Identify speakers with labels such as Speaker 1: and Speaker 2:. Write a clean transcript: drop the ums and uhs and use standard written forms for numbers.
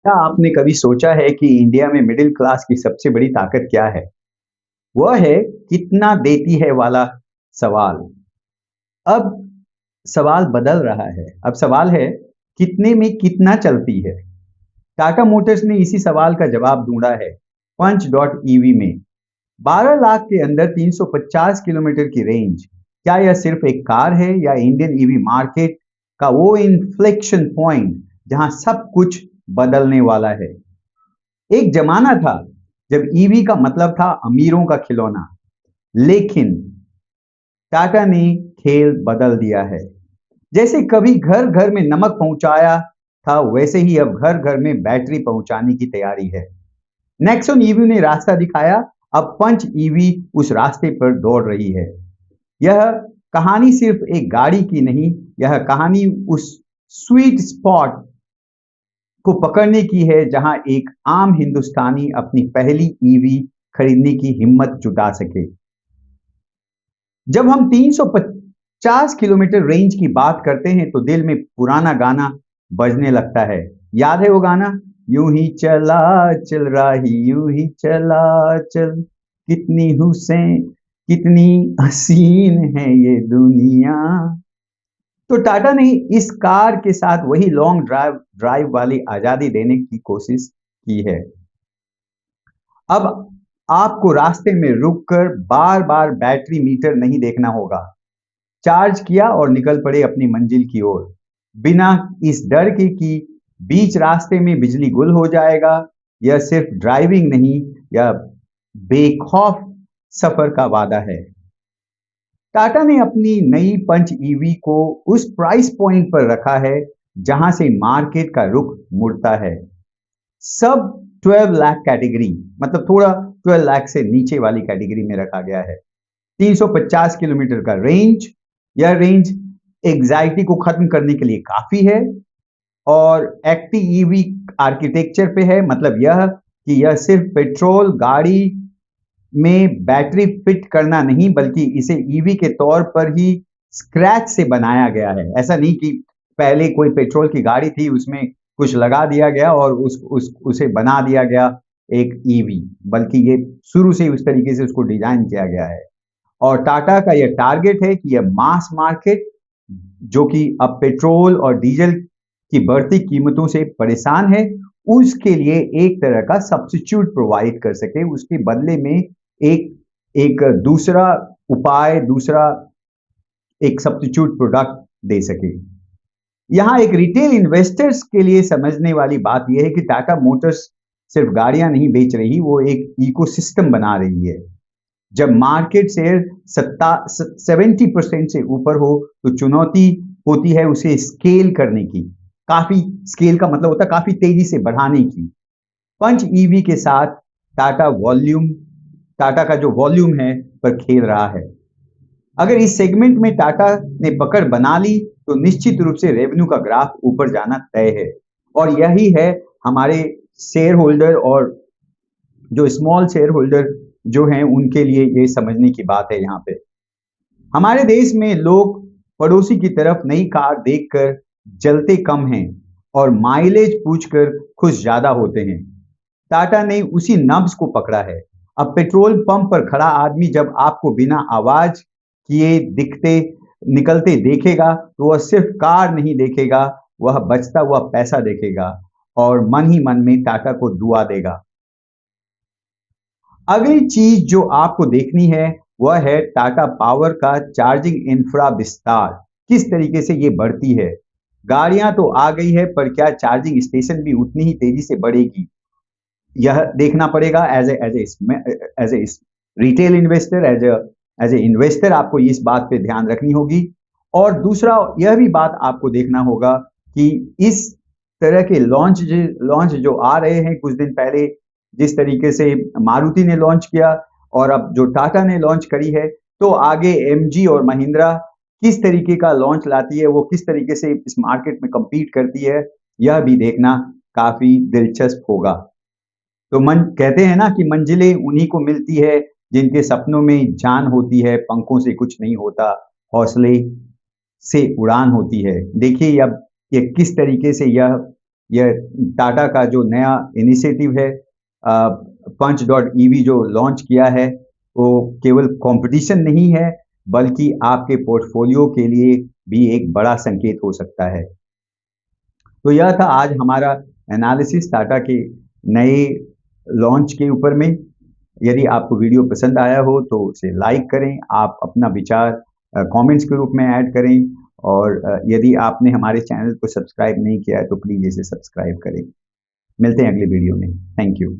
Speaker 1: क्या आपने कभी सोचा है कि इंडिया में मिडिल क्लास की सबसे बड़ी ताकत क्या है? वह है कितना देती है वाला सवाल। अब सवाल बदल रहा है। अब सवाल है कितने में कितना चलती है। टाटा मोटर्स ने इसी सवाल का जवाब ढूंढा है पंच डॉट ईवी में। 12 लाख के अंदर 350 किलोमीटर की रेंज। क्या यह सिर्फ एक कार है या इंडियन ईवी मार्केट का वो इन्फ्लेक्शन पॉइंट जहां सब कुछ बदलने वाला है? एक जमाना था जब ईवी का मतलब था अमीरों का खिलौना, लेकिन टाटा ने खेल बदल दिया है। जैसे कभी घर घर में नमक पहुंचाया था, वैसे ही अब घर घर में बैटरी पहुंचाने की तैयारी है। नेक्सॉन ईवी ने रास्ता दिखाया, अब पंच ईवी उस रास्ते पर दौड़ रही है। यह कहानी सिर्फ एक गाड़ी की नहीं, यह कहानी उस स्वीट स्पॉट को पकड़ने की है जहां एक आम हिंदुस्तानी अपनी पहली ईवी खरीदने की हिम्मत जुटा सके। जब हम 350 किलोमीटर रेंज की बात करते हैं तो दिल में पुराना गाना बजने लगता है। याद है वो गाना? यूं ही चला चल राही यूं ही चला चल, कितनी हुसैन कितनी हसीन है ये दुनिया। तो टाटा ने इस कार के साथ वही लॉन्ग ड्राइव ड्राइव वाली आजादी देने की कोशिश की है। अब आपको रास्ते में रुककर बार बार बैटरी मीटर नहीं देखना होगा। चार्ज किया और निकल पड़े अपनी मंजिल की ओर, बिना इस डर के कि बीच रास्ते में बिजली गुल हो जाएगा। यह सिर्फ ड्राइविंग नहीं, यह बेखौफ सफर का वादा है। टाटा ने अपनी नई पंच ईवी को उस प्राइस पॉइंट पर रखा है जहां से मार्केट का रुख मुड़ता है। सब 12 लाख कैटेगरी, मतलब थोड़ा 12 लाख से नीचे वाली कैटेगरी में रखा गया है। 350 किलोमीटर का रेंज, यह रेंज एग्जाइटी को खत्म करने के लिए काफी है। और एक्टिव ईवी आर्किटेक्चर पे है, मतलब यह कि यह सिर्फ पेट्रोल गाड़ी में बैटरी फिट करना नहीं, बल्कि इसे ईवी के तौर पर ही स्क्रैच से बनाया गया है। ऐसा नहीं कि पहले कोई पेट्रोल की गाड़ी थी, उसमें कुछ लगा दिया गया और उसे बना दिया गया एक ईवी, बल्कि ये शुरू से उस तरीके से उसको डिजाइन किया गया है। और टाटा का यह टारगेट है कि यह मास मार्केट, जो कि अब पेट्रोल और डीजल की बढ़ती कीमतों से परेशान है, उसके लिए एक तरह का सब्स्टिट्यूट प्रोवाइड कर सके, उसके बदले में एक एक दूसरा उपाय, दूसरा एक सब्स्टिट्यूट प्रोडक्ट दे सके। यहाँ एक रिटेल इन्वेस्टर्स के लिए समझने वाली बात यह है कि टाटा मोटर्स सिर्फ गाड़ियां नहीं बेच रही, वो एक इकोसिस्टम बना रही है। जब मार्केट शेयर 70% से ऊपर हो तो चुनौती होती है उसे स्केल करने की। काफी स्केल का मतलब होता है काफी तेजी से बढ़ाने की। पंच ईवी के साथ टाटा वॉल्यूम टाटा का जो वॉल्यूम है पर खेल रहा है। अगर इस सेगमेंट में टाटा ने पकड़ बना ली तो निश्चित रूप से रेवेन्यू का ग्राफ ऊपर जाना तय है। और यही है हमारे शेयर होल्डर और जो स्मॉल शेयर होल्डर जो हैं उनके लिए ये समझने की बात है। यहाँ पे हमारे देश में लोग पड़ोसी की तरफ नई कार देखकर जलते कम हैं और माइलेज पूछकर खुश ज्यादा होते हैं। टाटा ने उसी नब्ज को पकड़ा है। अब पेट्रोल पंप पर खड़ा आदमी जब आपको बिना आवाज किए दिखते निकलते देखेगा तो वह सिर्फ कार नहीं देखेगा, वह बचता हुआ पैसा देखेगा और मन ही मन में टाटा को दुआ देगा। अगली चीज जो आपको देखनी है वह है टाटा पावर का चार्जिंग इंफ्रा विस्तार। किस तरीके से ये बढ़ती है। गाड़ियां तो आ गई है, पर क्या चार्जिंग स्टेशन भी उतनी ही तेजी से बढ़ेगी? यह देखना पड़ेगा। As a retail investor, as a investor आपको इस बात पे ध्यान रखनी होगी। और दूसरा यह भी बात आपको देखना होगा कि इस तरह के लॉन्च जो आ रहे हैं कुछ दिन पहले, जिस तरीके से मारुति ने लॉन्च किया और अब जो टाटा ने लॉन्च करी है, तो आगे एमजी और महिंद्रा किस तरीके का लॉन्च लाती है, वो किस तरीके से इस मार्केट में compete करती है, यह भी देखना काफी दिलचस्प होगा। तो मन कहते हैं ना कि मंजिलें उन्हीं को मिलती है जिनके सपनों में जान होती है, पंखों से कुछ नहीं होता, हौसले से उड़ान होती है। देखिए अब ये किस तरीके से यह यह टाटा का जो नया इनिशिएटिव है पंच डॉट ईवी जो लॉन्च किया है, वो केवल कंपटीशन नहीं है बल्कि आपके पोर्टफोलियो के लिए भी एक बड़ा संकेत हो सकता है। तो यह था आज हमारा एनालिसिस टाटा के नए लॉन्च के ऊपर में। यदि आपको वीडियो पसंद आया हो तो उसे लाइक करें, आप अपना विचार कमेंट्स के रूप में ऐड करें, और यदि आपने हमारे चैनल को सब्सक्राइब नहीं किया है तो प्लीज़ इसे सब्सक्राइब करें। मिलते हैं अगले वीडियो में। Thank you.